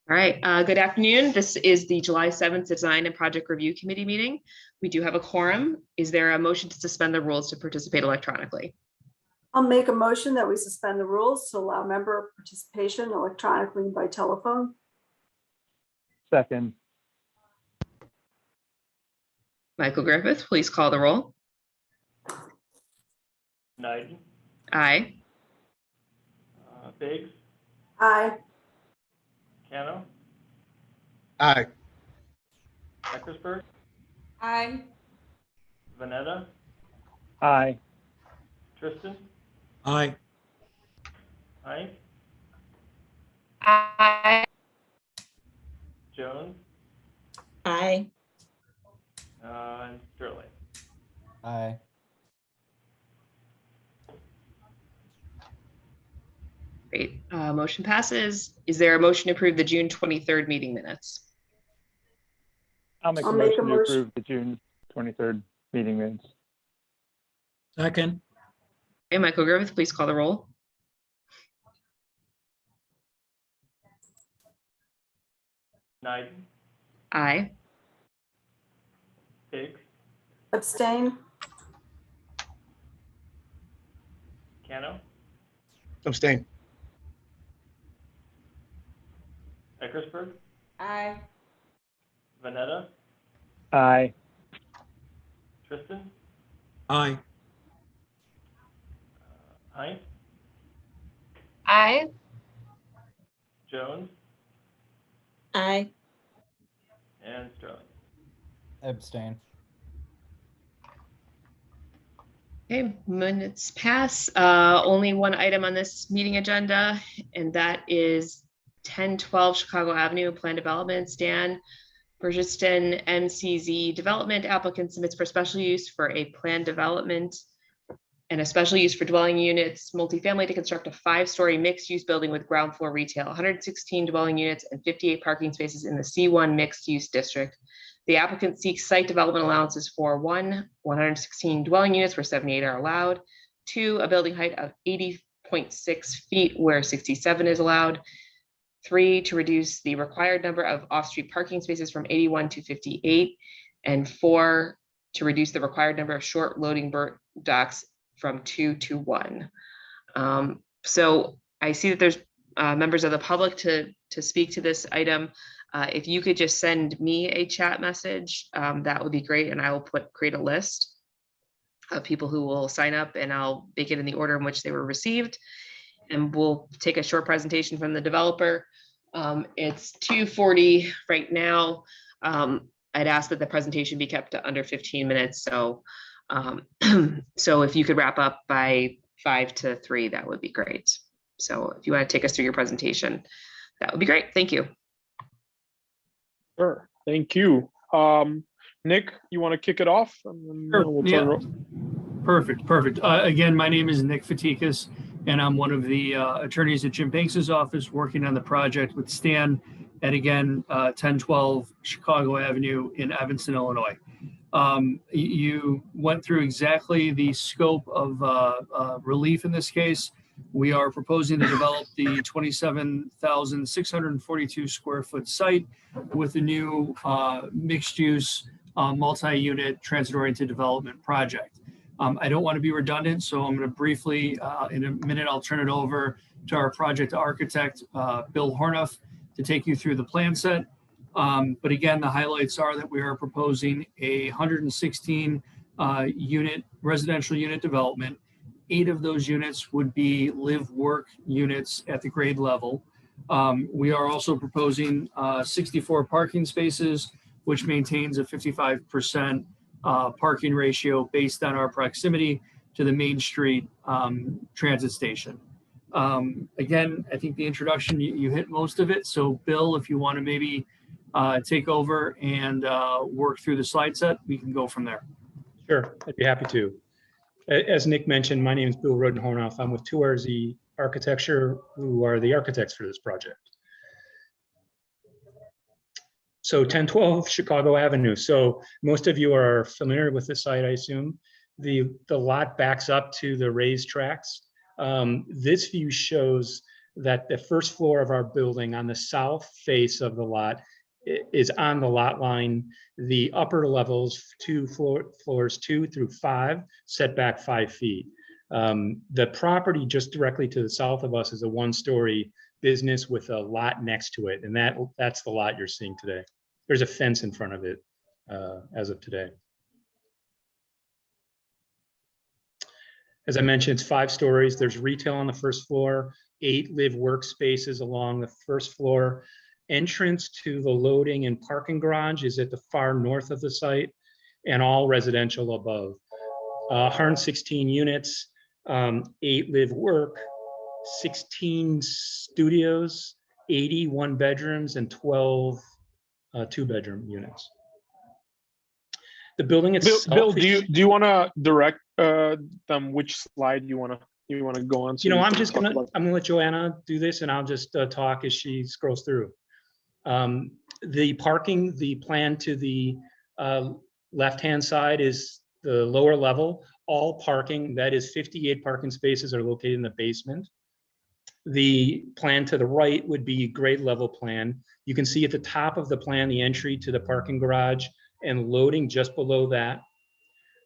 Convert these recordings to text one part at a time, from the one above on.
All right, good afternoon. This is the July 7th Design and Project Review Committee meeting. We do have a quorum. Is there a motion to suspend the rules to participate electronically? I'll make a motion that we suspend the rules to allow member participation electronically and by telephone. Second. Michael Griffith, please call the roll. Knighton, Aye. Biggs, Aye. Cano, Aye. Eckersberg, Aye. Vanetta, Aye. Tristan, Aye. Hines, Aye. Jones, Aye. and Sterling. Aye. Great, motion passes. Is there a motion to approve the June 23rd meeting minutes? I'll make a I'll make a motion to motion. approve the June 23rd meeting minutes. Second. Okay, Michael Griffith, please call the roll. Knighton, Aye. Biggs, Abstain. Cano, Abstain. Eckersberg, Aye. Vanetta, Aye. Tristan, Aye. Hines, Aye. Jones, Aye. and Sterling. Abstain. Okay, minutes pass. Only one item on this meeting agenda, and that is 1012 Chicago Avenue Plan Development. Stan Bergiston MCZ Development applicant submits for special use for a planned development and a special use for dwelling units, multifamily to construct a 5-story mixed-use building with ground floor retail, 116 dwelling units and 58 parking spaces in the C1 mixed-use district. The applicant seeks site development allowances for 116 dwelling units where 78 are allowed, 2, a building height of 80.6 feet where 67 is allowed, 3, to reduce the required number of off-street parking spaces from 81 to 58, and 4, to reduce the required number of short loading docks from 2 to 1. So I see that there's members of the public to speak to this item. If you could just send me a chat message, that would be great, and I will create a list of people who will sign up, and I'll make it in the order in which they were received, and we'll take a short presentation from the developer. It's 2:40 right now. I'd ask that the presentation be kept to under 15 minutes. So, so if you could wrap up by 2 to 3, that would be great. So if you want to take us through your presentation, that would be great. Thank you. Sure, thank you. Nick, you want to kick it off? And then Sure, we'll yeah. turn it over. Perfect. Again, my name is Nick Fatikas, and I'm one of the attorneys at Jim Banks's office working on the project with Stan at, again, 1012 Chicago Avenue in Evanston, Illinois. You went through exactly the scope of relief in this case. We are proposing to develop the 27,642 square foot site with a new mixed-use multi-unit transit-oriented development project. I don't want to be redundant, so I'm going to briefly, in a minute, I'll turn it over to our project architect, Bill Hornuff, to take you through the plan set. But again, the highlights are that we are proposing a 116 unit residential unit development. 8 of those units would be live-work units at the grade level. We are also proposing 64 parking spaces, which maintains a 55% parking ratio based on our proximity to the Main Street transit station. Again, I think the introduction, you hit most of it. So Bill, if you want to maybe take over and work through the slide set, we can go from there. Sure, I'd be happy to. As Nick mentioned, my name is Bill Rodenhornoff. I'm with 2RZ Architecture, who are the architects for this project. So 1012 Chicago Avenue. So most of you are familiar with the site, I assume. The lot backs up to the raised tracks. This view shows that the first floor of our building on the south face of the lot is on the lot line. The upper levels, floors 2 through 5, set back 5 feet. The property just directly to the south of us is a 1-story business with a lot next to it, and that's the lot you're seeing today. There's a fence in front of it as of today. As I mentioned, it's 5 stories. There's retail on the first floor, 8 live workspaces along the first floor. Entrance to the loading and parking garage is at the far north of the site, and all residential above. 116 units, 8 live work, 16 studios, 80 1-bedrooms, and 12 2-bedroom units. The building itself. Bill, do you want to direct them which slide you want to go on? So I'm gonna let Joanna do this, and I'll just talk as she scrolls through. The parking, the plan to the left-hand side is the lower level. All parking, that is 58 parking spaces, are located in the basement. The plan to the right would be grade level plan. You can see at the top of the plan the entry to the parking garage and loading just below that.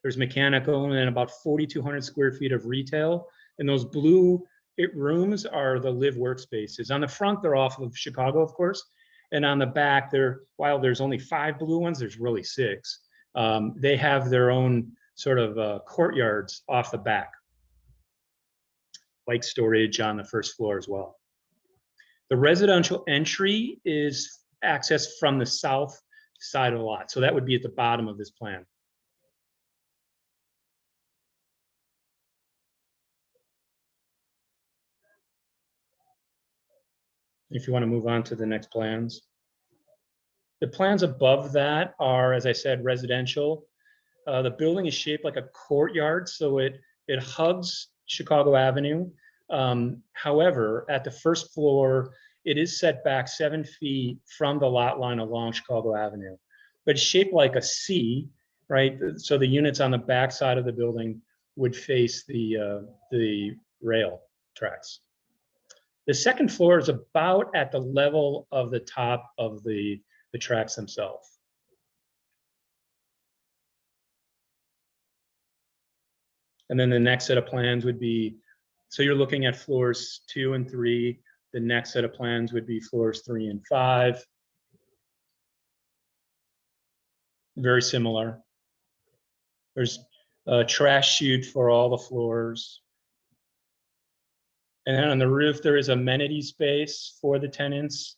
There's mechanical and then about 4,200 square feet of retail. And those blue rooms are the live workspaces. On the front, they're off of Chicago, of course. And on the back, while there's only 5 blue ones, there's really 6. They have their own sort of courtyards off the back. Like storage on the first floor as well. The residential entry is accessed from the south side of the lot. So that would be at the bottom of this plan. If you want to move on to the next plans. The plans above that are, as I said, residential. The building is shaped like a courtyard, so it hugs Chicago Avenue. However, at the first floor, it is set back 7 feet from the lot line along Chicago Avenue, but it's shaped like a C, right? So the units on the back side of the building would face the rail tracks. The second floor is about at the level of the top of the tracks themselves. And then the next set of plans would be, so you're looking at floors 2 and 3. The next set of plans would be floors 3 and 5. Very similar. There's a trash chute for all the floors. And then on the roof, there is amenity space for the tenants.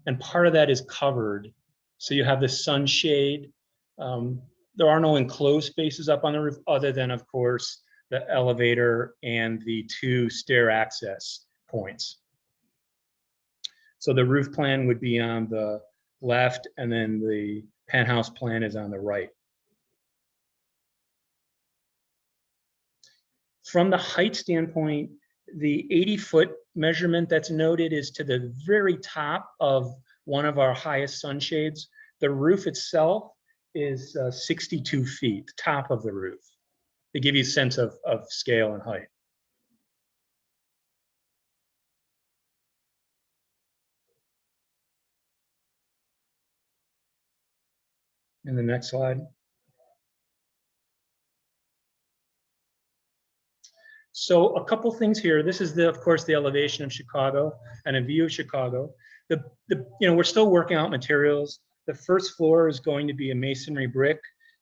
And part of that is covered. So you have the sunshade. There are no enclosed spaces up on the roof other than, of course, the elevator and the 2 stair access points. So the roof plan would be on the left, and then the penthouse plan is on the right. From the height standpoint, the 80-foot measurement that's noted is to the very top of one of our highest sunshades. The roof itself is 62 feet, the top of the roof, to give you a sense of scale and height. In the next slide. So a couple things here. This is of course, the elevation of Chicago and a view of Chicago. We're still working out materials. The first floor is going to be a masonry brick,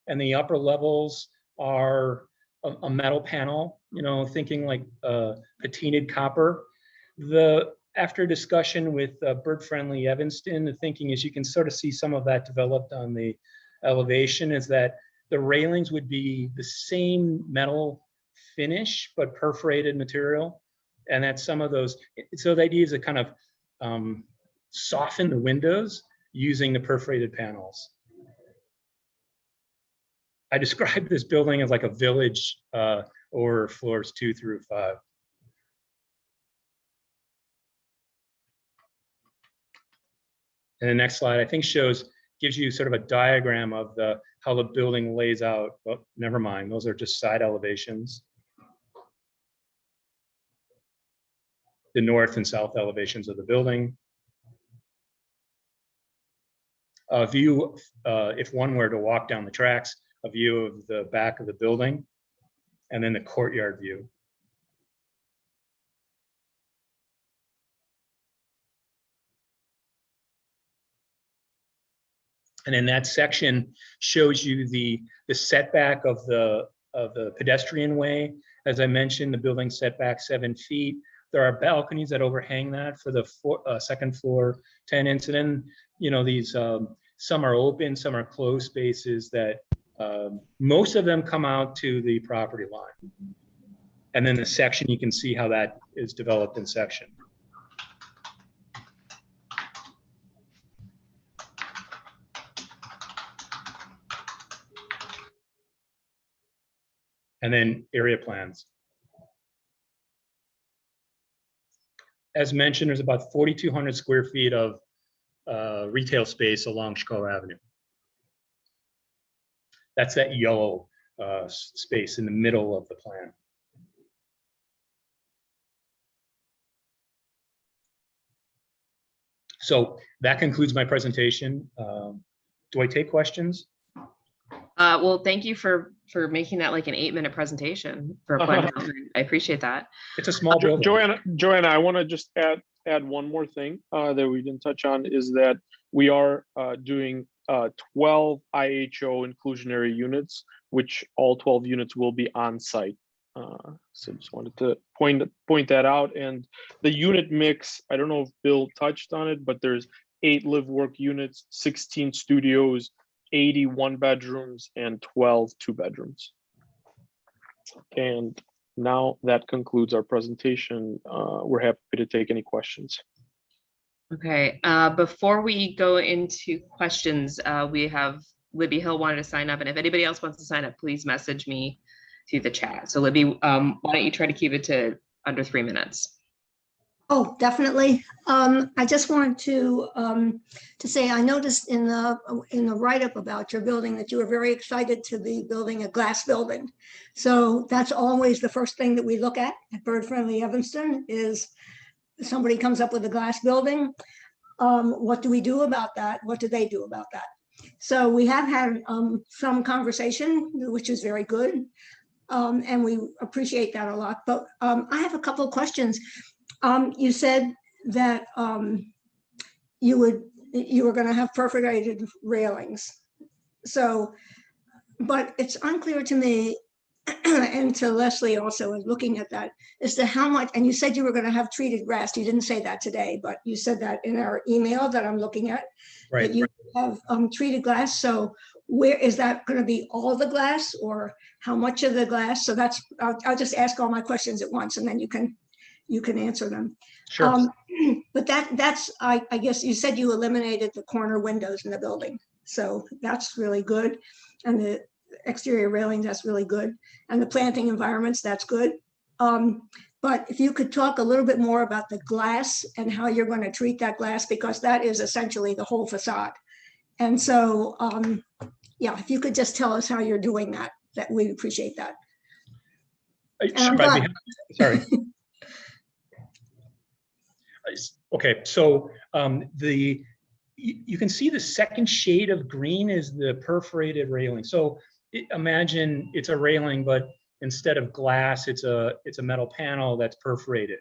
and the upper levels are a metal panel. Thinking like patinaed copper. After discussion with Bird Friendly Evanston, the thinking is you can sort of see some of that developed on the elevation, is that the railings would be the same metal finish but perforated material, and that some of those, so the idea is to kind of soften the windows using the perforated panels. I describe this building as like a village or floors 2 through 5. And the next slide, I think, gives you sort of a diagram of how the building lays out. Well, never mind, those are just side elevations. the north and south elevations of the building. A view, if one were to walk down the tracks, a view of the back of the building, and then the courtyard view. And then that section shows you the setback of the pedestrian way. As I mentioned, the building setback 7 feet. There are balconies that overhang that for the second floor tenants. And then, you know, these, some are open, some are closed spaces that most of them come out to the property line. And then the section, you can see how that is developed in section. And then area plans. As mentioned, there's about 4,200 square feet of retail space along Chicago Avenue. That's that yellow space in the middle of the plan. So that concludes my presentation. Do I take questions? Well, thank you for making that like an 8-minute presentation for a plan development. I appreciate that. It's a small building. Joanna, I want to just add one more thing that we didn't touch on, is that we are doing 12 IHO inclusionary units, which all 12 units will be on site. So just wanted to point that out. And the unit mix, I don't know if Bill touched on it, but there's 8 live work units, 16 studios, 80 1-bedrooms, and 12 2-bedrooms. And now that concludes our presentation. We're happy to take any questions. Okay, before we go into questions, we have Libby Hill wanted to sign up, and if anybody else wants to sign up, please message me through the chat. So Libby, why don't you try to keep it to under 3 minutes? Oh, definitely. I just wanted to say, I noticed in the write-up about your building that you were very excited to be building a glass building. So that's always the first thing that we look at Bird Friendly Evanston is somebody comes up with a glass building. What do we do about that? What do they do about that? So we have had some conversation, which is very good. And we appreciate that a lot. But I have a couple of questions. You said that you were going to have perforated railings. So, but it's unclear to me and to Leslie also in looking at that as to how much, and you said you were going to have treated grass. You didn't say that today, but you said that in our email that I'm looking at, right, that you have treated glass. So where is that going to be, all the glass or how much of the glass? So that's, I'll just ask all my questions at once and then you can answer them. Sure. But that's, I guess you said you eliminated the corner windows in the building. So that's really good. And the exterior railing, that's really good. And the planting environments, that's good. But if you could talk a little bit more about the glass and how you're going to treat that glass, because that is essentially the whole facade. And so, yeah, if you could just tell us how you're doing that, that we'd appreciate that. Sure, sorry. Okay, so you can see the second shade of green is the perforated railing. So imagine it's a railing, but instead of glass, it's a metal panel that's perforated,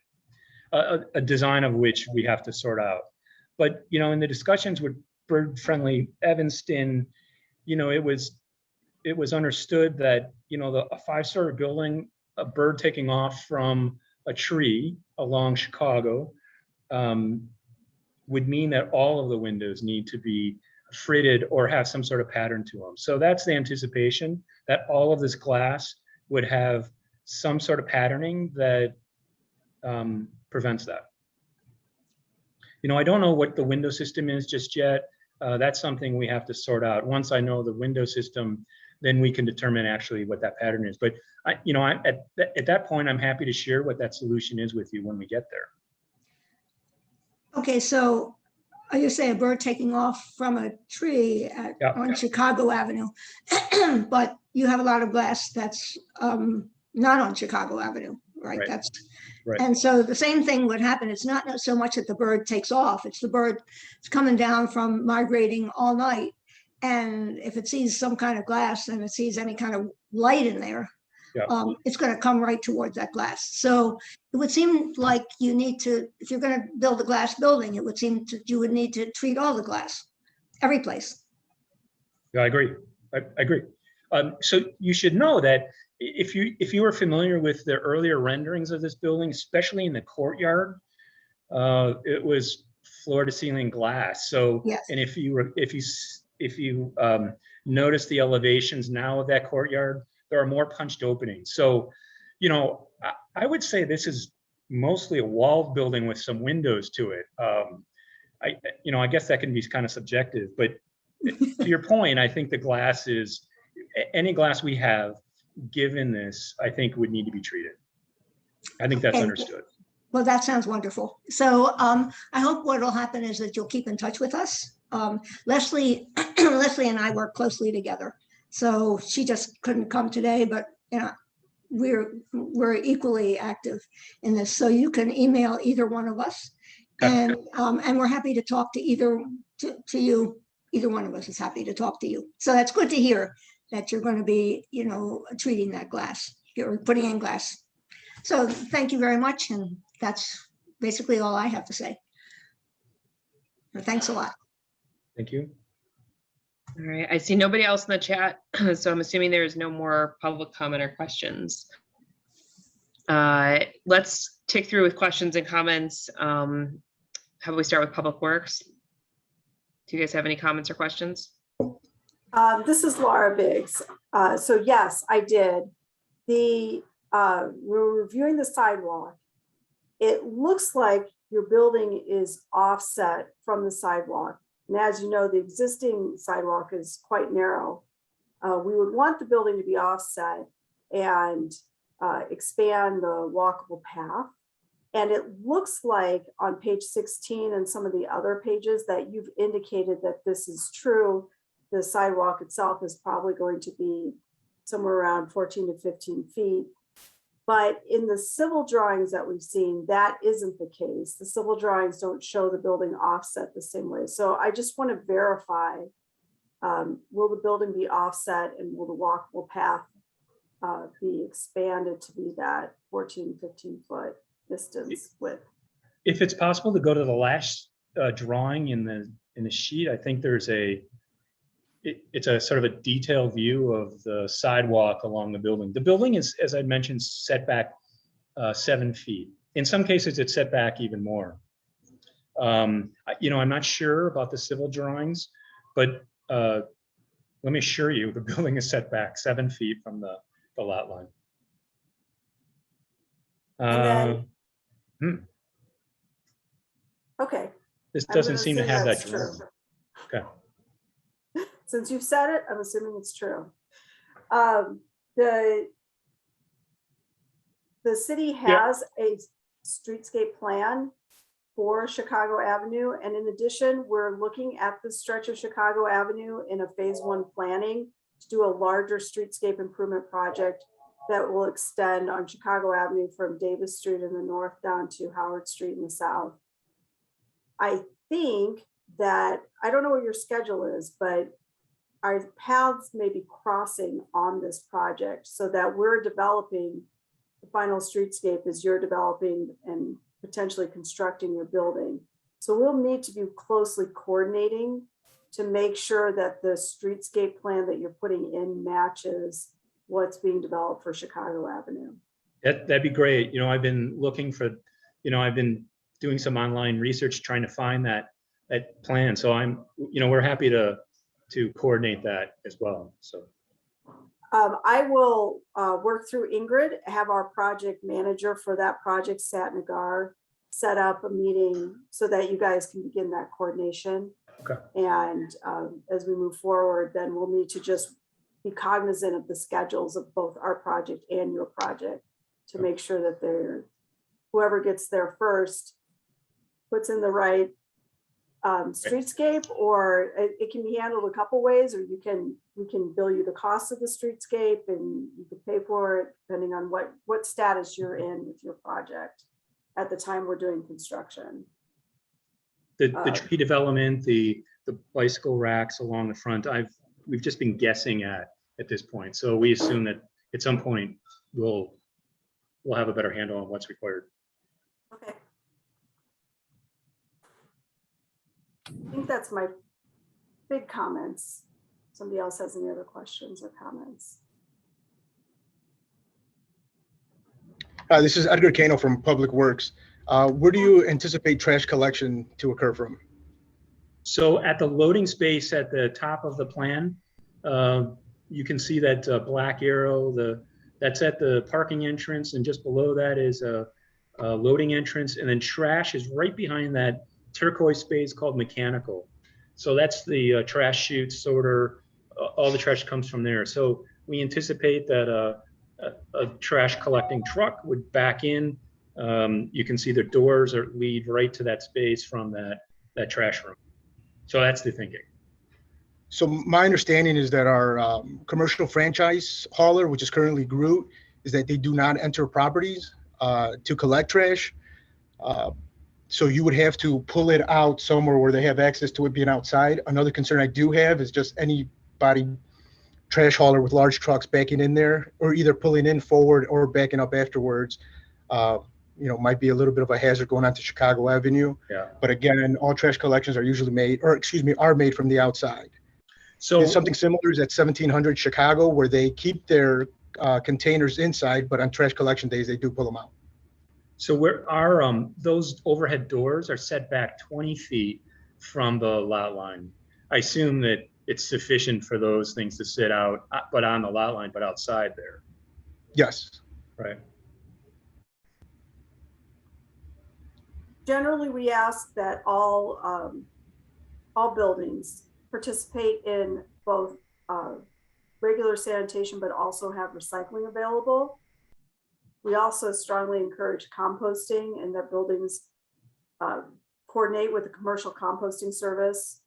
a design of which we have to sort out. But you know, in the discussions with Bird Friendly Evanston, you know, it was understood that, you know, a 5-story building, a bird taking off from a tree along Chicago would mean that all of the windows need to be fritted or have some sort of pattern to them. So that's the anticipation, that all of this glass would have some sort of patterning that prevents that. You know, I don't know what the window system is just yet. That's something we have to sort out. Once I know the window system, then we can determine actually what that pattern is. But you know, at that point, I'm happy to share what that solution is with you when we get there. Okay, so you say a bird taking off from a tree on Chicago Avenue, but you have a lot of glass that's not on Chicago Avenue, right? Right. And so the same thing would happen. It's not so much that the bird takes off, it's the bird it's coming down from migrating all night. And if it sees some kind of glass and it sees any kind of light in there, Yeah. it's going to come right towards that glass. So it would seem like you need to, if you're going to build a glass building, it would seem that you would need to treat all the glass, every place. Yeah, I agree. I agree. So you should know that if you were familiar with the earlier renderings of this building, especially in the courtyard, it was floor to ceiling glass. So, Yes. and if you notice the elevations now of that courtyard, there are more punched openings. So, you know, I would say this is mostly a wall building with some windows to it. I guess that can be kind of subjective, but to your point, I think the glass is, any glass we have given this, I think would need to be treated. I think that's Okay. understood. Well, that sounds wonderful. So I hope what will happen is that you'll keep in touch with us. Leslie and I work closely together. So she just couldn't come today, but you know, we're equally active in this. So you can email either one of us, and we're happy to talk to you. Either one of us is happy to talk to you. So that's good to hear that you're going to be, you know, treating that glass, you're putting in glass. So thank you very much, and that's basically all I have to say. Thanks a lot. Thank you. All right, I see nobody else in the chat, so I'm assuming there is no more public comment or questions. Let's tick through with questions and comments. How about we start with Public Works? Do you guys have any comments or questions? This is Laura Biggs. So yes, I did. We're reviewing the sidewalk. It looks like your building is offset from the sidewalk. And as you know, the existing sidewalk is quite narrow. We would want the building to be offset and expand the walkable path. And it looks like on page 16 and some of the other pages that you've indicated that this is true. The sidewalk itself is probably going to be somewhere around 14 to 15 feet. But in the civil drawings that we've seen, that isn't the case. The civil drawings don't show the building offset the same way. So I just want to verify, will the building be offset and will the walkable path be expanded to be that 14, 15 foot distance width? If it's possible to go to the last drawing in the sheet, I think there's it's a sort of a detailed view of the sidewalk along the building. The building is, as I mentioned, set back 7 feet. In some cases, it's set back even more. I'm not sure about the civil drawings, but let me assure you, the building is set back 7 feet from the lot line. Okay. This doesn't seem to have that true. drawing. Okay. Since you've said it, I'm assuming it's true. The city has a streetscape plan for Chicago Avenue. And in addition, we're looking at the stretch of Chicago Avenue in a phase 1 planning to do a larger streetscape improvement project that will extend on Chicago Avenue from Davis Street in the north down to Howard Street in the south. I think that, I don't know what your schedule is, but our paths may be crossing on this project so that we're developing the final streetscape as you're developing and potentially constructing your building. So we'll need to be closely coordinating to make sure that the streetscape plan that you're putting in matches what's being developed for Chicago Avenue. That'd be great. I've been looking for, I've been doing some online research trying to find that plan. So we're happy to coordinate that as well. So I will work through Ingrid, have our project manager for that project, Sat Nagar, set up a meeting so that you guys can begin that coordination. Okay. And as we move forward, then we'll need to just be cognizant of the schedules of both our project and your project to make sure that whoever gets there first puts in the right streetscape, or it can be handled a couple ways, or we can bill you the cost of the streetscape and you can pay for it depending on what status you're in with your project. at the time we're doing construction. The tree development, the bicycle racks along the front, we've just been guessing at this point. So we assume that at some point we'll have a better handle on what's required. Okay. I think that's my big comments. Somebody else has any other questions or comments? This is Edgar Cano from Public Works. Where do you anticipate trash collection to occur from? So at the loading space at the top of the plan, you can see that black arrow, that's at the parking entrance, and just below that is a loading entrance, and then trash is right behind that turquoise space called mechanical. So that's the trash chute, sorter, all the trash comes from there. So we anticipate that a trash collecting truck would back in. You can see the doors lead right to that space from that trash room. So that's the thinking. So my understanding is that our commercial franchise hauler, which is currently Groot, is that they do not enter properties to collect trash. So you would have to pull it out somewhere where they have access to it being outside. Another concern I do have is just anybody trash hauler with large trucks backing in there, or either pulling in forward or backing up afterwards. Might be a little bit of a hazard going onto Chicago Avenue. Yeah. But again, all trash collections are usually made from the outside. So And something similar is at 1700 Chicago, where they keep their containers inside, but on trash collection days, they do pull them out. So where those overhead doors are set back 20 feet from the lot line. I assume that it's sufficient for those things to sit out, but on the lot line, but outside there. Yes. Right. Generally, we ask that all buildings participate in both regular sanitation, but also have recycling available. We also strongly encourage composting, and that buildings coordinate with the commercial composting service.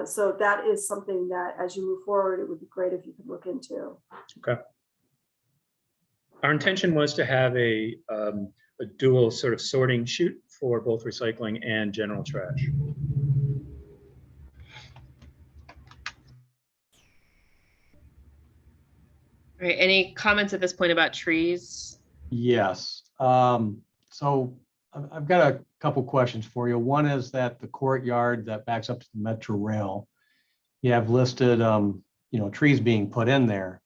So that is something that, as you move forward, it would be great if you could look into. Okay. Our intention was to have a dual sort of sorting chute for both recycling and general trash. All right, any comments at this point about trees? Yes. So I've got a couple questions for you. One is that the courtyard that backs up to the Metro Rail, you have listed, trees being put in there.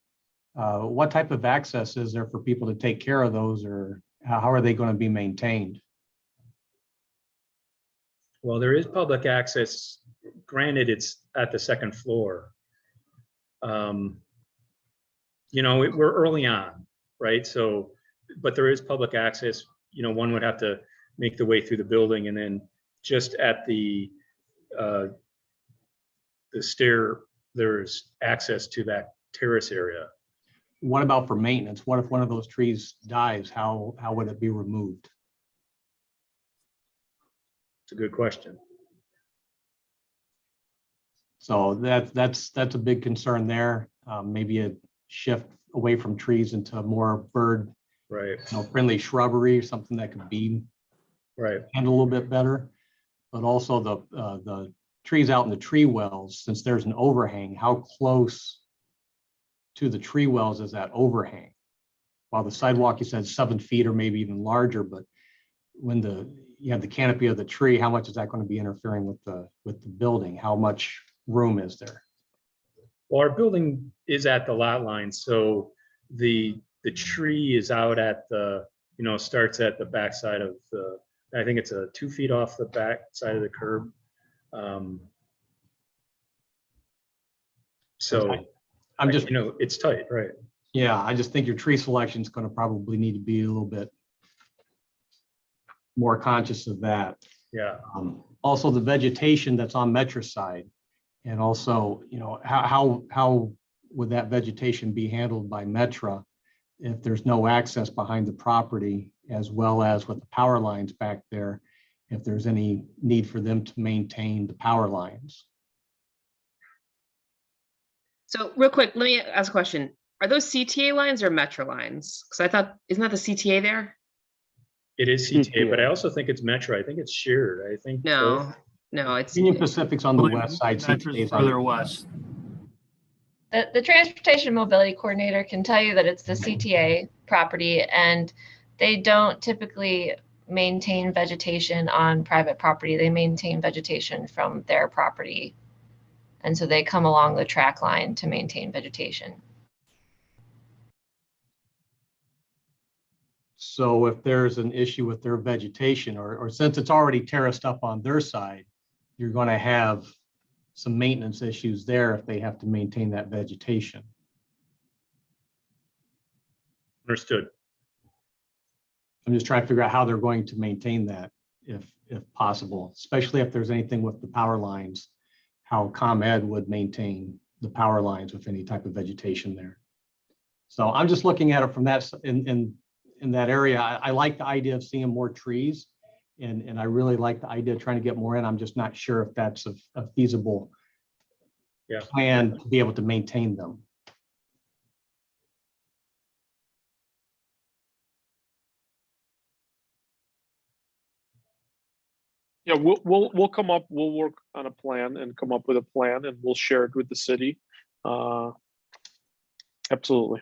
What type of access is there for people to take care of those, or how are they going to be maintained? Well, there is public access. Granted, it's at the second floor. We're early on, right? So, but there is public access. One would have to make the way through the building, and then just at the stair, there's access to that terrace area. What about for maintenance? What if one of those trees dies? How would it be removed? It's a good question. So that's a big concern there. Maybe a shift away from trees into more bird friendly shrubbery, something that could be handled a little bit better. But also the trees out in the tree wells, since there's an overhang, how close to the tree wells is that overhang? While the sidewalk, you said 7 feet or maybe even larger, but when you have the canopy of the tree, how much is that going to be interfering with the building? How much room is there? Well, our building is at the lot line, so the tree is out at starts at the back side of I think it's 2 feet off the back side of the curb. So I'm just, it's tight, right? Yeah, I just think your tree selection is going to probably need to be a little bit more conscious of that. Yeah. Also, the vegetation that's on Metro side, and also, how would that vegetation be handled by Metro if there's no access behind the property, as well as with the power lines back there, if there's any need for them to maintain the power lines? So real quick, let me ask a question. Are those CTA lines or Metro lines? Because I thought, isn't that the CTA there? It is CTA, but I also think it's Metro. I think it's shared. I think both. No, it's Union Pacific's on the west side. Metro's CTA is on further west. The Transportation Mobility Coordinator can tell you that it's the CTA property, and they don't typically maintain vegetation on private property. They maintain vegetation from their property. And so they come along the track line to maintain vegetation. So if there's an issue with their vegetation, or since it's already terraced up on their side, you're going to have some maintenance issues there if they have to maintain that vegetation. Understood. I'm just trying to figure out how they're going to maintain that if possible, especially if there's anything with the power lines, how ComEd would maintain the power lines with any type of vegetation there. So I'm just looking at it from that in that area. I like the idea of seeing more trees, and I really like the idea of trying to get more in. I'm just not sure if that's a feasible plan to be able to maintain them. Yeah, we'll come up, we'll work on a plan and come up with a plan, and we'll share it with the city. Absolutely.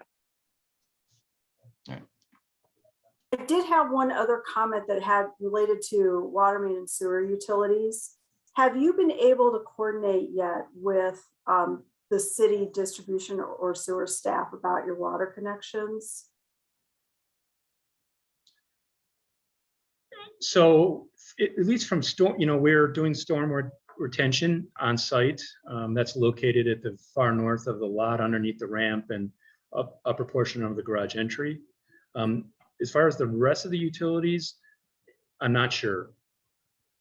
I did have one other comment that had related to water main and sewer utilities. Have you been able to coordinate yet with the city distribution or sewer staff about your water connections? So at least from storm, we're doing storm retention on site. That's located at the far north of the lot, underneath the ramp and upper portion of the garage entry. As far as the rest of the utilities, I'm not sure.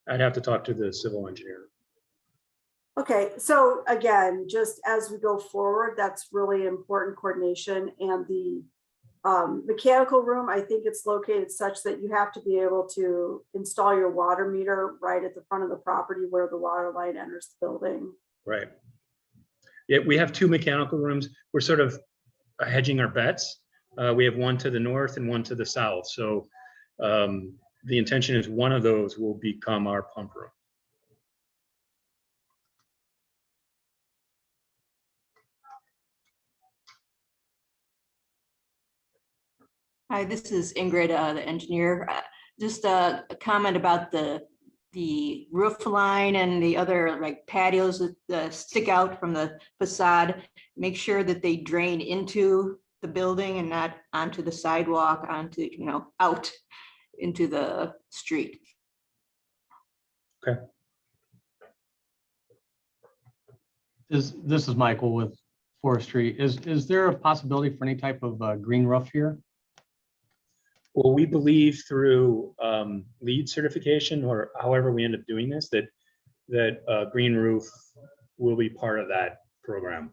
I'd have to talk to the civil engineer. Okay, so again, just as we go forward, that's really important coordination. And the mechanical room, I think it's located such that you have to be able to install your water meter right at the front of the property where the water line enters the building. Right. Yeah, we have two mechanical rooms. We're sort of hedging our bets. We have one to the north and one to the south. So the intention is one of those will become our pump room. Hi, this is Ingrid, the engineer. Just a comment about the roof line and the other like patios that stick out from the facade. Make sure that they drain into the building and not onto the sidewalk, onto, out into the street. Okay. This is Michael with Forestry. Is there a possibility for any type of green roof here? Well, we believe through LEED certification, or however we end up doing this, that green roof will be part of that program.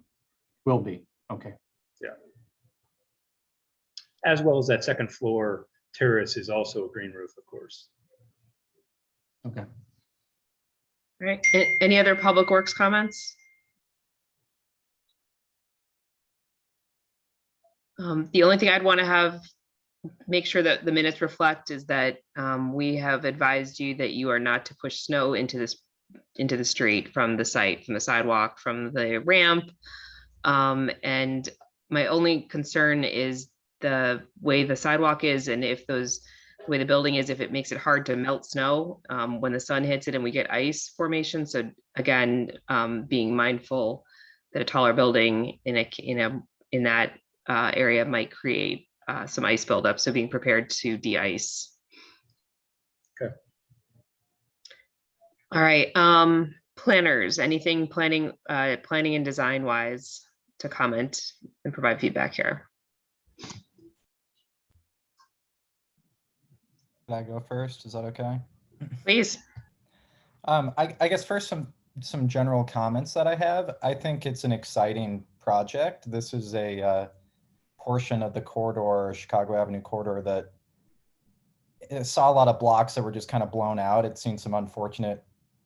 Will be, okay. Yeah. As well as that second floor terrace is also a green roof, of course. Okay. All right. Any other public works comments? The only thing I'd want to make sure that the minutes reflect is that we have advised you that you are not to push snow into the street from the site, from the sidewalk, from the ramp. And my only concern is the way the sidewalk is, and the way the building is, if it makes it hard to melt snow when the sun hits it and we get ice formation. So again, being mindful that a taller building in that area might create some ice buildup, so being prepared to de-ice. Okay. All right. Planners, anything planning and design wise to comment and provide feedback here? Can I go first? Is that okay? Please. I guess first some general comments that I have. I think it's an exciting project. This is a portion of the corridor, Chicago Avenue corridor, that it saw a lot of blocks that were just kind of blown out. It's seen some unfortunate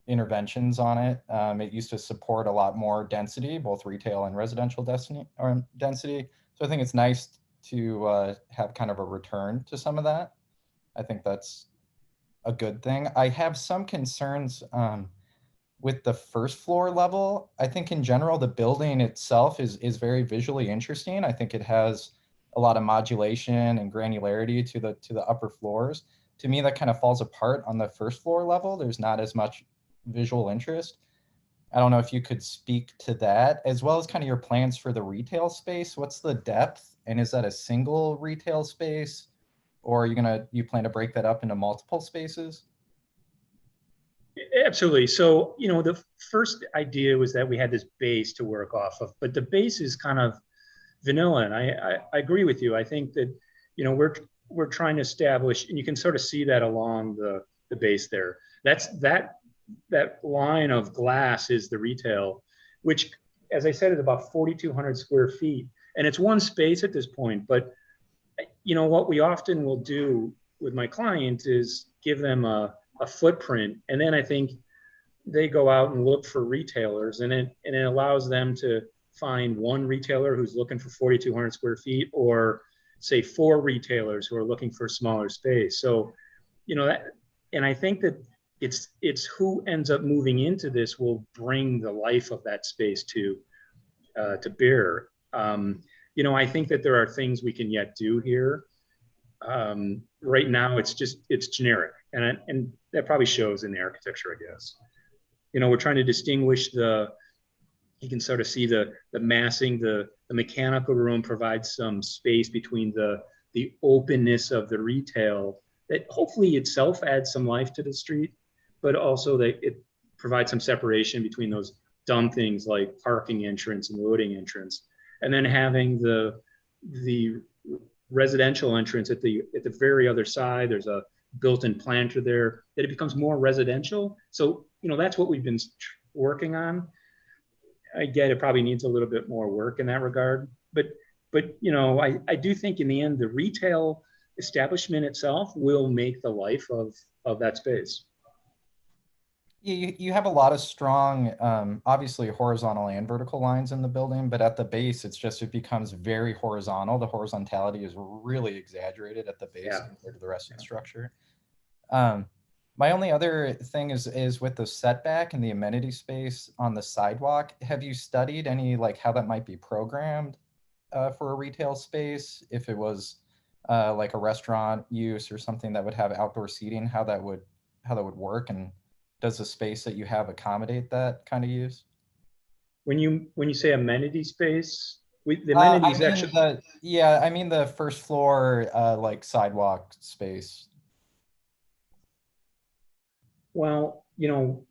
interventions on it. It used to support a lot more density, both retail and residential density. So I think it's nice to have kind of a return to some of that. I think that's a good thing. I have some concerns with the first floor level. I think in general, the building itself is very visually interesting. I think it has a lot of modulation and granularity to the upper floors. To me, that kind of falls apart on the first floor level. There's not as much visual interest. I don't know if you could speak to that, as well as kind of your plans for the retail space. What's the depth? And is that a single retail space? Or are you plan to break that up into multiple spaces? Absolutely. So, the first idea was that we had this base to work off of, but the base is kind of vanilla. And I agree with you. I think that, we're trying to establish, and you can sort of see that along the base there. That line of glass is the retail, which, as I said, is about 4,200 square feet. And it's one space at this point. But, what we often will do with my clients is give them a footprint. And then I think they go out and look for retailers, and it allows them to find one retailer who's looking for 4,200 square feet, or say 4 retailers who are looking for smaller space. So, and I think that it's who ends up moving into this will bring the life of that space to bear. I think that there are things we can yet do here. Right now, it's generic, and that probably shows in the architecture, I guess. We're trying to distinguish you can sort of see the massing, the mechanical room provides some space between the openness of the retail that hopefully itself adds some life to the street, but also that it provides some separation between those dumb things like parking entrance and loading entrance, and then having the residential entrance at the very other side. There's a built-in planter there that it becomes more residential. So, that's what we've been working on. I get it probably needs a little bit more work in that regard, but I do think in the end, the retail establishment itself will make the life of that space. You have a lot of strong, obviously horizontal and vertical lines in the building, but at the base, it becomes very horizontal. The horizontality is really exaggerated at the base compared to the rest of the structure. My only other thing is with the setback and the amenity space on the sidewalk. Have you studied any, like how that might be programmed for a retail space? If it was like a restaurant use or something that would have outdoor seating, how that would work, and does the space that you have accommodate that kind of use? When you say amenity space, the amenities I mean the first floor like sidewalk space. Well,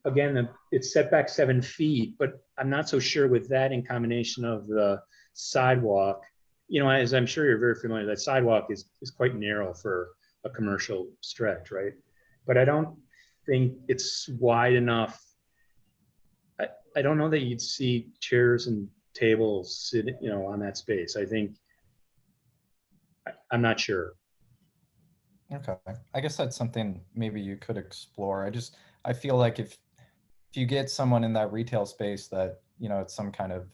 again, it's set back 7 feet, but I'm not so sure with that in combination of the sidewalk. As I'm sure you're very familiar, that sidewalk is quite narrow for a commercial stretch, right? But I don't think it's wide enough. I don't know that you'd see chairs and tables sitting, on that space. I'm not sure. Okay, I guess that's something maybe you could explore. I feel like if you get someone in that retail space that, it's some kind of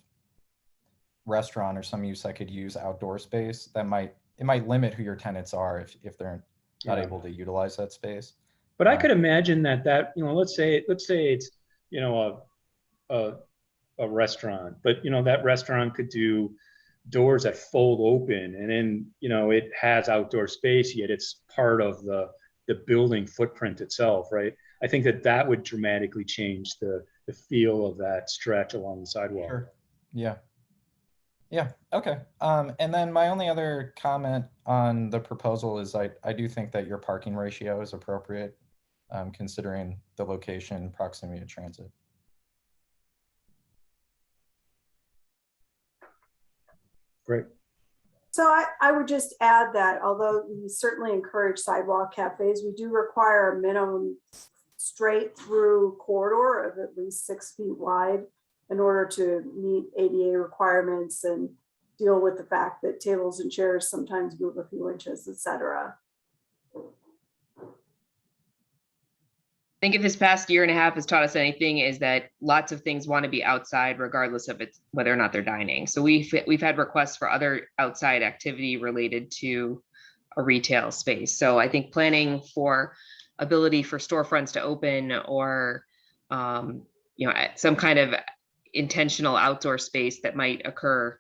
restaurant or some use that could use outdoor space, it might limit who your tenants are if they're not able to utilize that space. But I could imagine that let's say it's a restaurant, but that restaurant could do doors that fold open, and then it has outdoor space, yet it's part of the building footprint itself, right? I think that would dramatically change the feel of that stretch along the sidewalk. Sure. Yeah. Okay. And then my only other comment on the proposal is I do think that your parking ratio is appropriate, considering the location, proximity to transit. Great. So I would just add that although we certainly encourage sidewalk cafes, we do require a minimum straight through corridor of at least 6 feet wide in order to meet ADA requirements and deal with the fact that tables and chairs sometimes move a few inches, et cetera. I think if this past year and a half has taught us anything, is that lots of things want to be outside regardless of whether or not they're dining. So we've had requests for other outside activity related to a retail space. So I think planning for ability for storefronts to open, or some kind of intentional outdoor space that might occur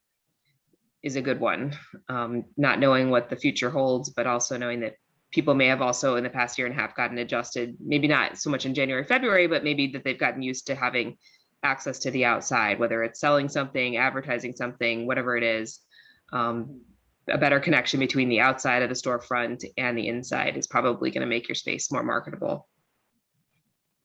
is a good one. Not knowing what the future holds, but also knowing that people may have also in the past year and a half gotten adjusted, maybe not so much in January, February, but maybe that they've gotten used to having access to the outside, whether it's selling something, advertising something, whatever it is. A better connection between the outside of the storefront and the inside is probably going to make your space more marketable.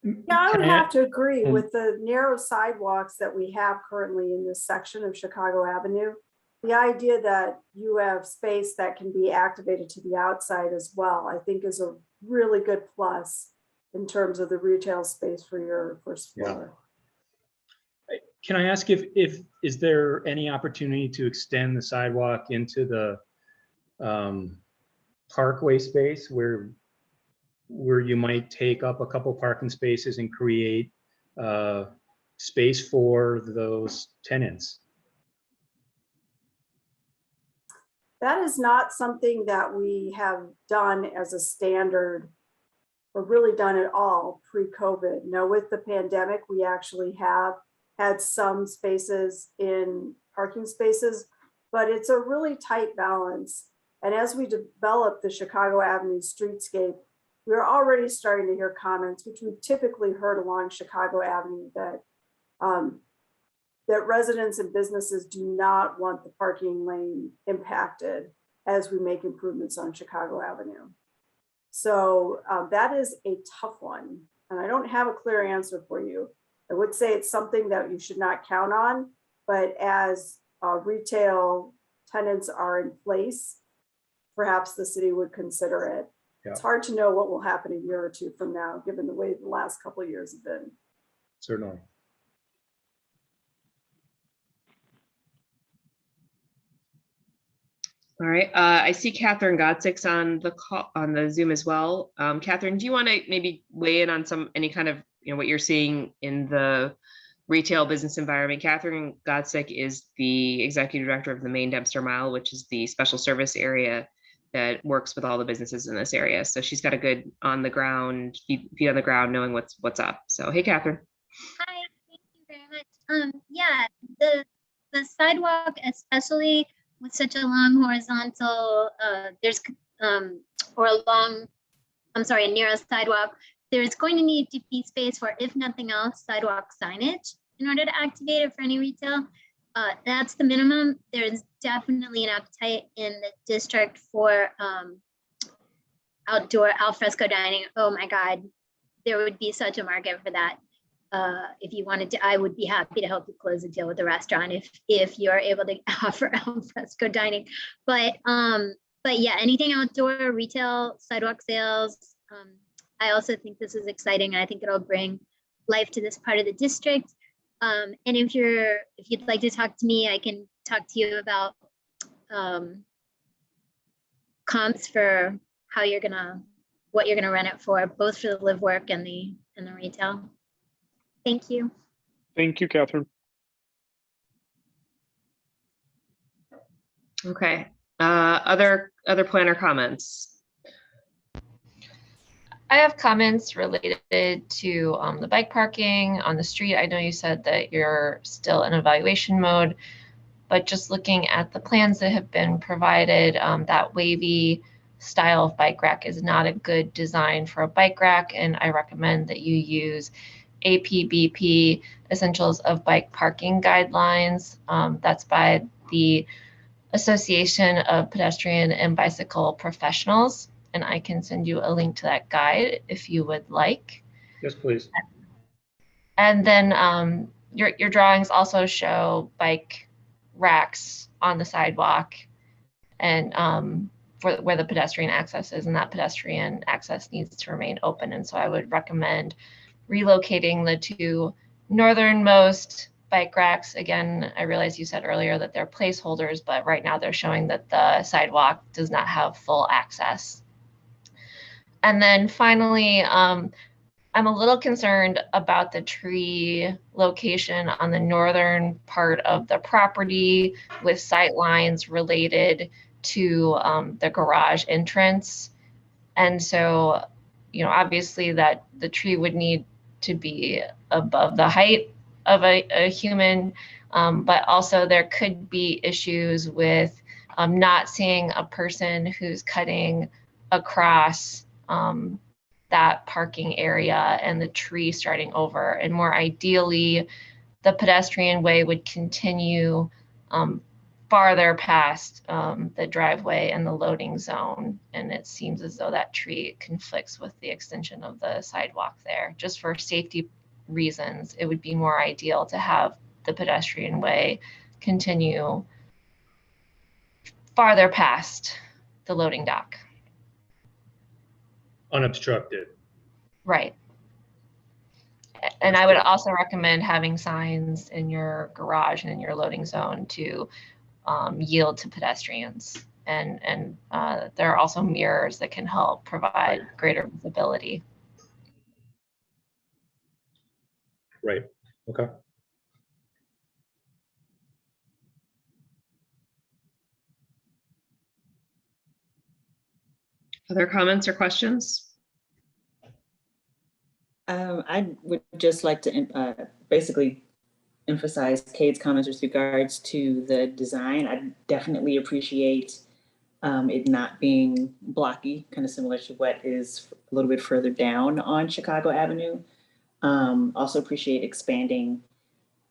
Yeah, I would Can I- have to agree And- with the narrow sidewalks that we have currently in this section of Chicago Avenue. The idea that you have space that can be activated to the outside as well, I think is a really good plus in terms of the retail space for your first floor. Can I ask if is there any opportunity to extend the sidewalk into the parkway space where you might take up a couple parking spaces and create space for those tenants? That is not something that we have done as a standard or really done at all pre-COVID. Now, with the pandemic, we actually have had some spaces in parking spaces, but it's a really tight balance. And as we develop the Chicago Avenue streetscape, we're already starting to hear comments, which we've typically heard along Chicago Avenue, that that residents and businesses do not want the parking lane impacted as we make improvements on Chicago Avenue. So that is a tough one. And I don't have a clear answer for you. I would say it's something that you should not count on, but as retail tenants are in place, perhaps the city would consider it. Yeah. It's hard to know what will happen a year or two from now, given the way the last couple of years have been. Certainly. All right. I see Catherine Gotzick's on the call on the Zoom as well. Catherine, do you want to maybe weigh in on any kind of what you're seeing in the retail business environment? Catherine Gotzick is the executive director of the Main Dempster Mile, which is the special service area that works with all the businesses in this area. So she's got a good on the ground, feet on the ground, knowing what's up. So hey, Catherine. Hi, thank you very much. Yeah, the sidewalk, especially with such a long horizontal, a narrow sidewalk, there's going to need to be space for, if nothing else, sidewalk signage in order to activate it for any retail. That's the minimum. There's definitely an appetite in the district for outdoor alfresco dining. Oh my God, there would be such a market for that. If you wanted to, I would be happy to help you close a deal with the restaurant if you're able to offer alfresco dining. But yeah, anything outdoor, retail, sidewalk sales. I also think this is exciting. I think it'll bring life to this part of the district. And if you'd like to talk to me, I can talk to you about comps for what you're gonna rent it for, both for the live work and the retail. Thank you. Thank you, Catherine. Okay. Other planner comments? I have comments related to the bike parking on the street. I know you said that you're still in evaluation mode, but just looking at the plans that have been provided, that wavy style of bike rack is not a good design for a bike rack, and I recommend that you use APBP, Essentials of Bike Parking Guidelines. That's by the Association of Pedestrian and Bicycle Professionals, and I can send you a link to that guide if you would like. Yes, please. And then your drawings also show bike racks on the sidewalk and for where the pedestrian access is, and that pedestrian access needs to remain open. And so I would recommend relocating the two northernmost bike racks. Again, I realize you said earlier that they're placeholders, but right now they're showing that the sidewalk does not have full access. And then finally, I'm a little concerned about the tree location on the northern part of the property with sight lines related to the garage entrance. And so, obviously that the tree would need to be above the height of a human, but also there could be issues with not seeing a person who's cutting across that parking area and the tree starting over. And more ideally, the pedestrian way would continue farther past the driveway and the loading zone. And it seems as though that tree conflicts with the extension of the sidewalk there. Just for safety reasons, it would be more ideal to have the pedestrian way continue farther past the loading dock. Unobstructed. Right. And I would also recommend having signs in your garage and in your loading zone to yield to pedestrians. And there are also mirrors that can help provide greater visibility. Right. Okay. Other comments or questions? I would just like to basically emphasize Kate's comments with regards to the design. I definitely appreciate it not being blocky, kind of similar to what is a little bit further down on Chicago Avenue. Also appreciate expanding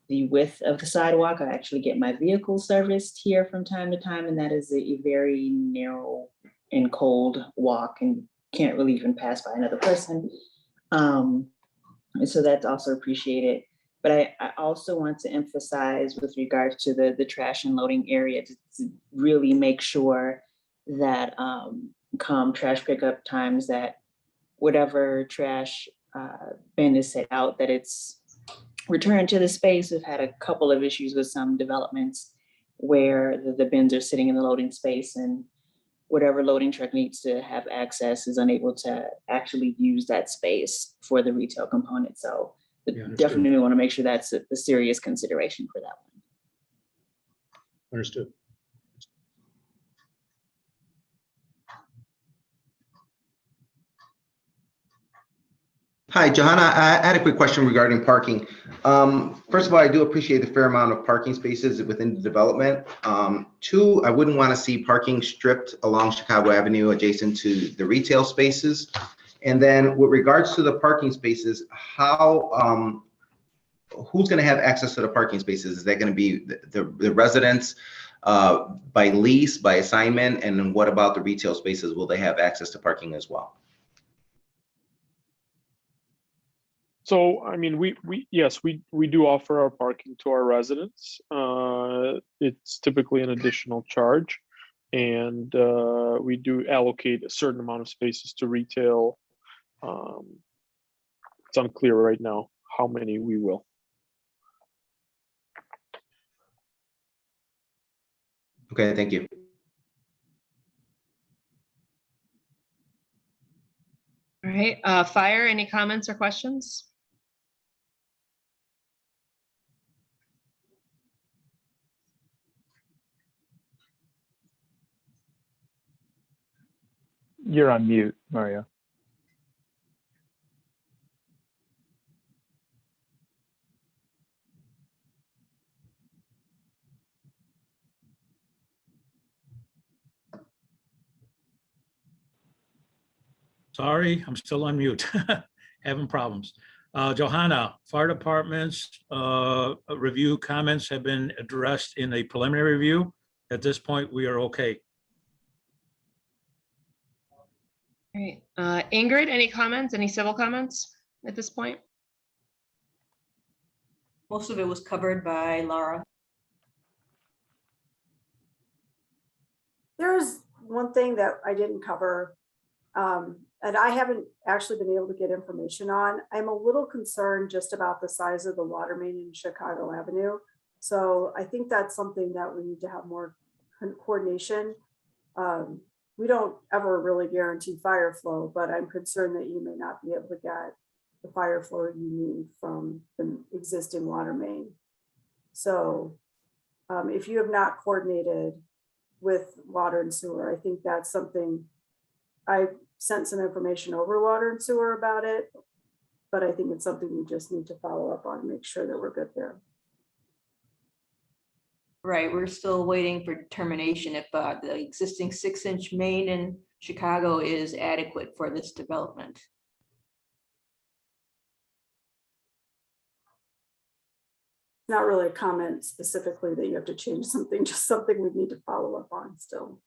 the width of the sidewalk. I actually get my vehicle serviced here from time to time, and that is a very narrow and cold walk and can't really even pass by another person. And so that's also appreciated. But I also want to emphasize with regards to the trash and loading area to really make sure that come trash pickup times, that whatever trash bin is set out, that it's returned to the space. We've had a couple of issues with some developments where the bins are sitting in the loading space and whatever loading truck needs to have access is unable to actually use that space for the retail component. So definitely want to make sure that's a serious consideration for that one. Understood. Hi, Johanna. I had a quick question regarding parking. First of all, I do appreciate the fair amount of parking spaces within the development. Two, I wouldn't want to see parking stripped along Chicago Avenue adjacent to the retail spaces. And then with regards to the parking spaces, how, who's going to have access to the parking spaces? Is that going to be the residents by lease, by assignment? And then what about the retail spaces? Will they have access to parking as well? So, I mean, we do offer our parking to our residents. It's typically an additional charge, and we do allocate a certain amount of spaces to retail. It's unclear right now how many we will. Okay, thank you. All right, Fire, any comments or questions? You're on mute, Mario. Sorry, I'm still on mute. Having problems. Johanna, fire department's review comments have been addressed in a preliminary review. At this point, we are okay. All right, Ingrid, any comments, any civil comments at this point? Most of it was covered by Laura. There's one thing that I didn't cover, and I haven't actually been able to get information on. I'm a little concerned just about the size of the water main in Chicago Avenue. So I think that's something that we need to have more coordination. We don't ever really guarantee fire flow, but I'm concerned that you may not be able to get the fire flow you need from the existing water main. So if you have not coordinated with water and sewer. I think that's something, I sent some information over water and sewer about it, but I think it's something we just need to follow up on and make sure that we're good there. Right, we're still waiting for determination if the existing 6-inch main in Chicago is adequate for this development. Not really a comment specifically that you have to change something, just something we need to follow up on still.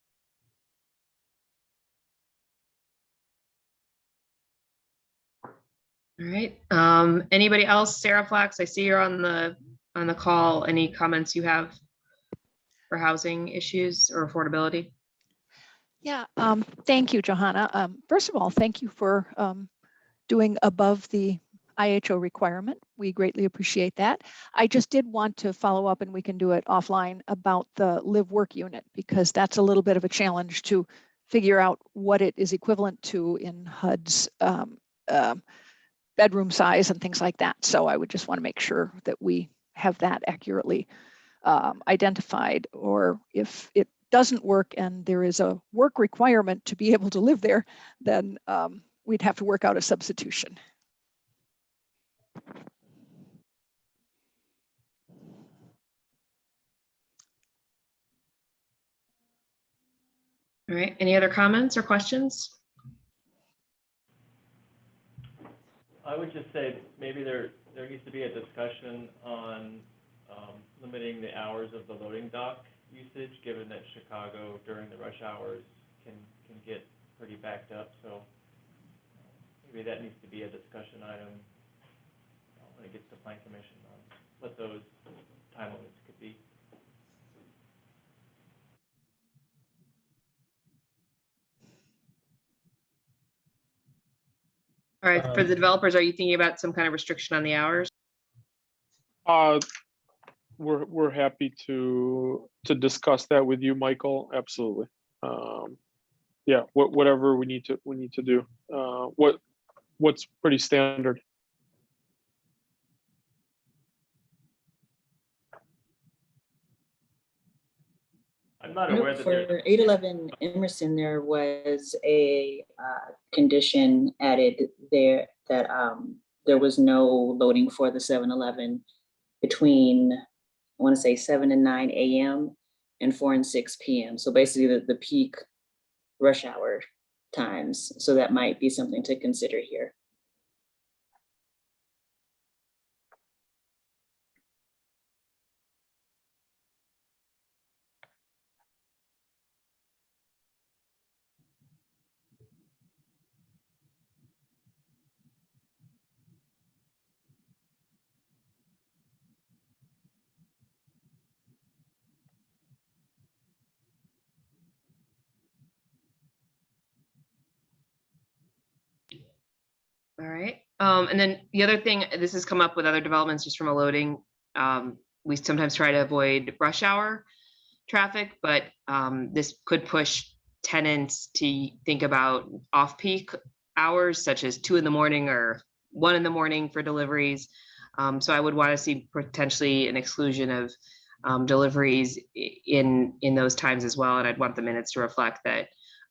All right. Anybody else? Sarah Flax, I see you're on the call. Any comments you have for housing issues or affordability? Yeah, thank you, Johanna. First of all, thank you for doing above the IHO requirement. We greatly appreciate that. I just did want to follow up, and we can do it offline, about the live-work unit, because that's a little bit of a challenge to figure out what it is equivalent to in HUD's bedroom size and things like that. So I would just want to make sure that we have that accurately identified, or if it doesn't work and there is a work requirement to be able to live there, then we'd have to work out a substitution. All right. Any other comments or questions? I would just say maybe there needs to be a discussion on limiting the hours of the loading dock usage, given that Chicago during the rush hours can get pretty backed up. So maybe that needs to be a discussion item when it gets to Plan Commission on what those time limits could be. All right. For the developers, are you thinking about some kind of restriction on the hours? We're happy to discuss that with you, Michael. Absolutely. Yeah, whatever we need to do. What's pretty standard. I'm not aware that for 811 Emerson, there was a condition added there that there was no loading for the 7-Eleven between, I want to say 7 and 9 a.m. and 4 and 6 p.m. So basically the peak rush hour times. So that might be something to consider here. All right. And then the other thing, this has come up with other developments just from a loading. We sometimes try to avoid rush hour traffic, but this could push tenants to think about off-peak hours, such as 2 in the morning or 1 in the morning for deliveries. So I would want to see potentially an exclusion of deliveries in those times as well. And I'd want the minutes to reflect that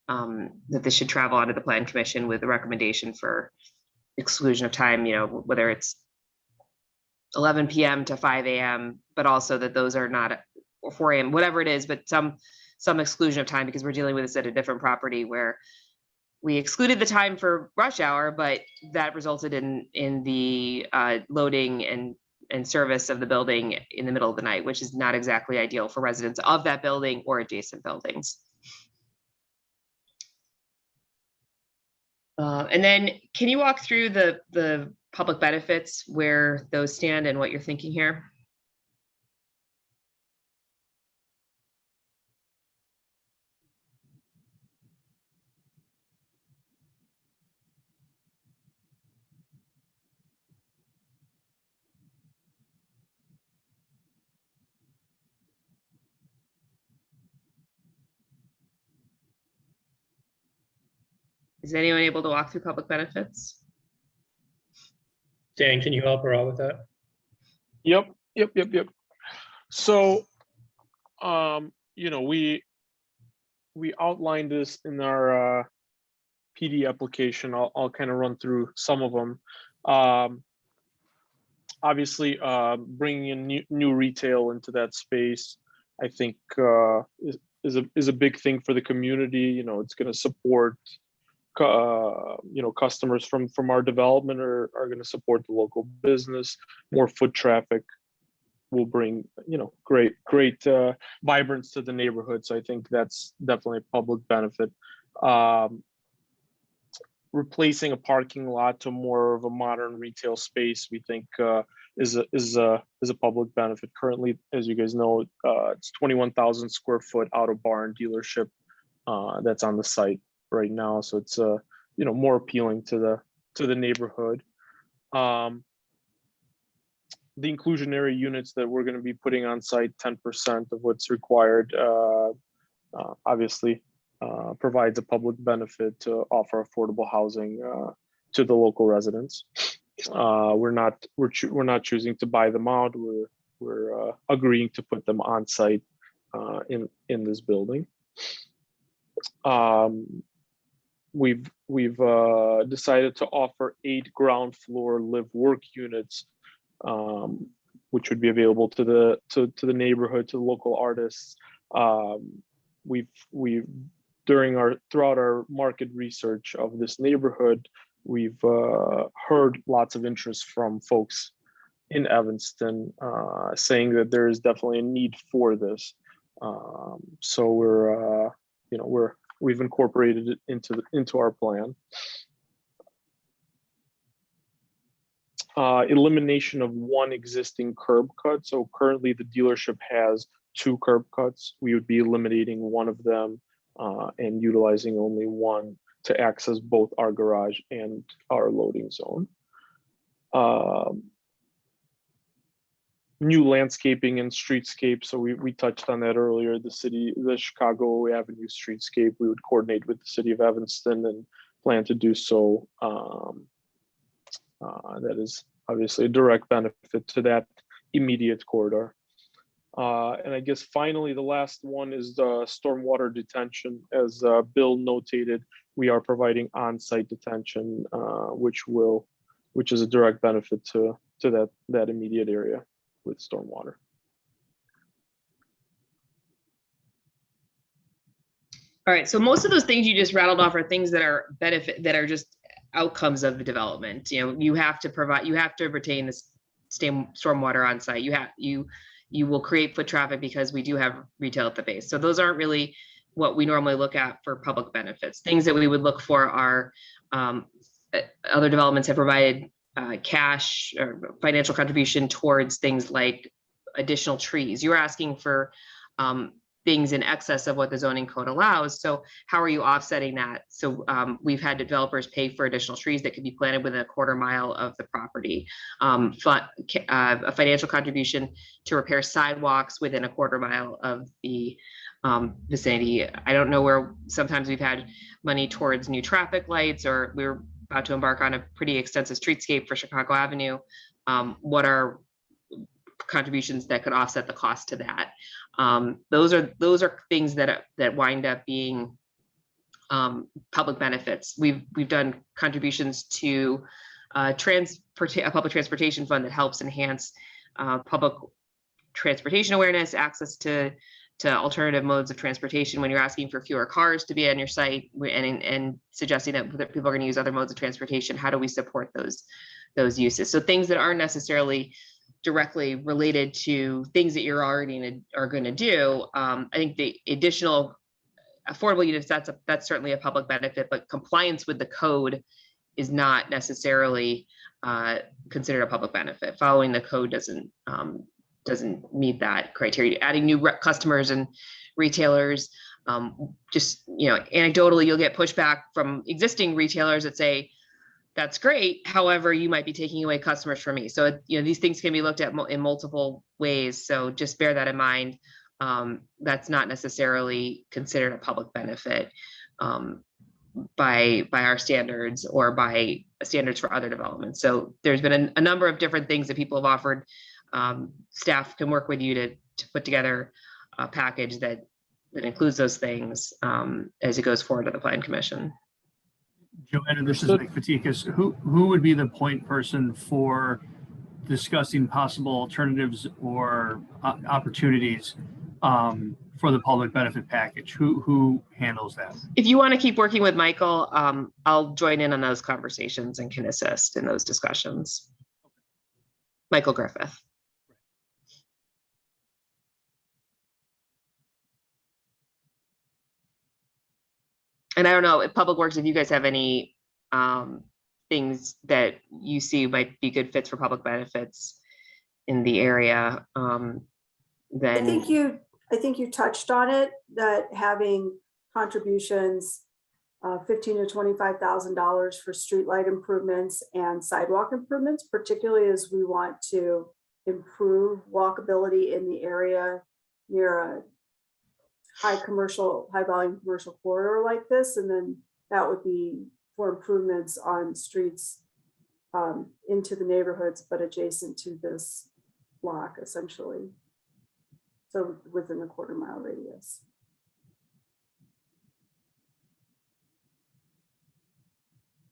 that this should travel onto the Plan Commission with a recommendation for exclusion of time, whether it's 11 p.m. to 5 a.m., but also that those are not, or 4 a.m., whatever it is, but some exclusion of time, because we're dealing with this at a different property where we excluded the time for rush hour, but that resulted in the loading and service of the building in the middle of the night, which is not exactly ideal for residents of that building or adjacent buildings. And then can you walk through the public benefits, where those stand and what you're thinking here? Is anyone able to walk through public benefits? Dan, can you help her out with that? Yep. So, we we outlined this in our PD application. I'll kind of run through some of them. Obviously, bringing in new retail into that space, I think is a big thing for the community. You know, it's going to support customers from our development are going to support the local business. More foot traffic will bring great vibrance to the neighborhood. So I think that's definitely a public benefit. Replacing a parking lot to more of a modern retail space, we think is a public benefit. Currently, as you guys know, it's 21,000 square foot auto barn dealership that's on the site right now. So it's more appealing to the neighborhood. The inclusionary units that we're going to be putting on site, 10% of what's required, obviously provides a public benefit to offer affordable housing to the local residents. We're not choosing to buy them out. We're agreeing to put them on site in this building. We've decided to offer 8 ground floor live work units, which would be available to the neighborhood, to the local artists. Throughout our market research of this neighborhood, we've heard lots of interest from folks in Evanston saying that there is definitely a need for this. So we've incorporated it into our plan. Elimination of one existing curb cut. So currently the dealership has 2 curb cuts. We would be eliminating one of them and utilizing only one to access both our garage and our loading zone. New landscaping and streetscape. So we touched on that earlier. The Chicago Avenue streetscape, we would coordinate with the city of Evanston and plan to do so. That is obviously a direct benefit to that immediate corridor. And I guess finally, the last one is the stormwater detention. As Bill notated, we are providing on-site detention, which is a direct benefit to that immediate area with stormwater. All right, so most of those things you just rattled off are things that are just outcomes of the development. You have to retain this stormwater on site. You will create foot traffic because we do have retail at the base. So those aren't really what we normally look at for public benefits. Things that we would look for are other developments have provided cash or financial contribution towards things like additional trees. You're asking for things in excess of what the zoning code allows. So how are you offsetting that? So we've had developers pay for additional trees that could be planted within a quarter mile of the property. A financial contribution to repair sidewalks within a quarter mile of the vicinity. I don't know where sometimes we've had money towards new traffic lights, or we're about to embark on a pretty extensive streetscape for Chicago Avenue. What are contributions that could offset the cost to that? Those are things that wind up being public benefits. We've done contributions to a public transportation fund that helps enhance public transportation awareness, access to alternative modes of transportation. When you're asking for fewer cars to be on your site and suggesting that people are going to use other modes of transportation, how do we support those uses? So things that aren't necessarily directly related to things that you're already are going to do. I think the additional affordable units, that's certainly a public benefit, but compliance with the code is not necessarily considered a public benefit. Following the code doesn't meet that criteria. Adding new customers and retailers, just anecdotally, you'll get pushback from existing retailers that say, that's great. However, you might be taking away customers from me. So, these things can be looked at in multiple ways. So just bear that in mind. That's not necessarily considered a public benefit by our standards or by standards for other developments. So there's been a number of different things that people have offered. Staff can work with you to put together a package that that includes those things as it goes forward to the plan commission. Joanna, this is Nick Fatikas. Who would be the point person for discussing possible alternatives or opportunities for the public benefit package? Who handles that? If you want to keep working with Michael, I'll join in on those conversations and can assist in those discussions. Michael Griffith. And I don't know if Public Works, if you guys have any things that you see might be good fits for public benefits in the area, then I think you touched on it, that having contributions, $15,000 to $25,000 for streetlight improvements and sidewalk improvements, particularly as we want to improve walkability in the area near a high volume commercial corridor like this. And then that would be for improvements on streets into the neighborhoods, but adjacent to this block essentially. So within a quarter-mile radius.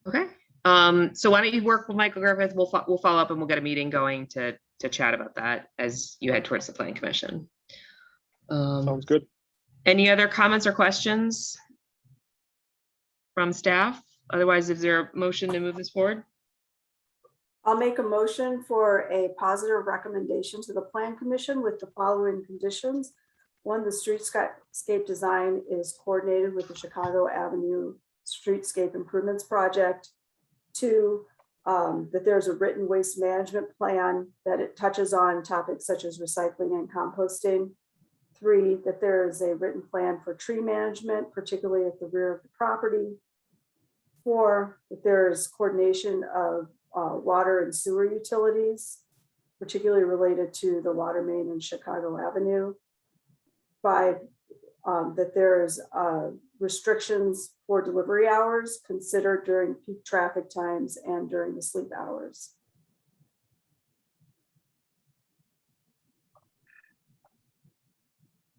Okay. So why don't you work with Michael Griffith? We'll follow up and we'll get a meeting going to chat about that as you head towards the planning commission. Sounds good. Any other comments or questions from staff? Otherwise, is there a motion to move this forward? I'll make a motion for a positive recommendation to the plan commission with the following conditions. One, the streetscape design is coordinated with the Chicago Avenue Streetscape Improvements Project. Two, that there's a written waste management plan, that it touches on topics such as recycling and composting. Three, that there is a written plan for tree management, particularly at the rear of the property. Four, that there's coordination of water and sewer utilities, particularly related to the water main in Chicago Avenue. Five, that there's restrictions for delivery hours considered during peak traffic times and during the sleep hours.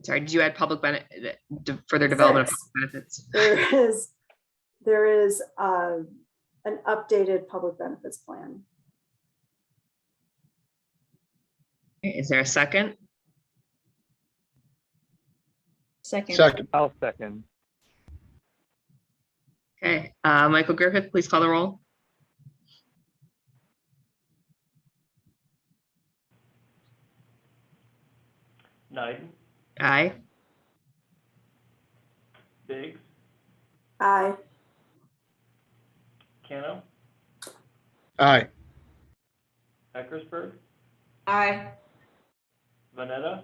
Sorry, did you add public benefit, further development of public benefits? There is an updated public benefits plan. Is there a second? Second. I'll second. Okay, Michael Griffith, please call the roll. Knight, Aye. Biggs, Aye. Cano, Aye. Eckersberg, Aye. Vanetta,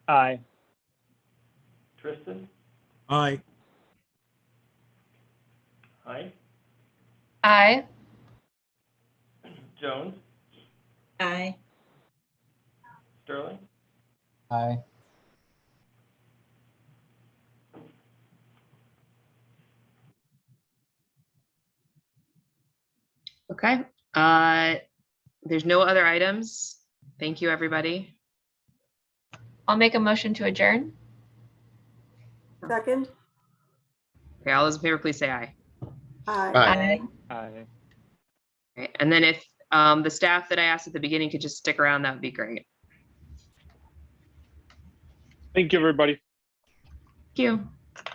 Aye. Tristan, Aye. Hein, Aye. Jones, Aye. Sterling, Aye. Okay, there's no other items. Thank you, everybody. I'll make a motion to adjourn. Second. Okay, all those in favor, please say aye. Aye. Aye. Aye. Okay, and then if the staff that I asked at the beginning could just stick around, that would be great. Thank you, everybody. Thank you.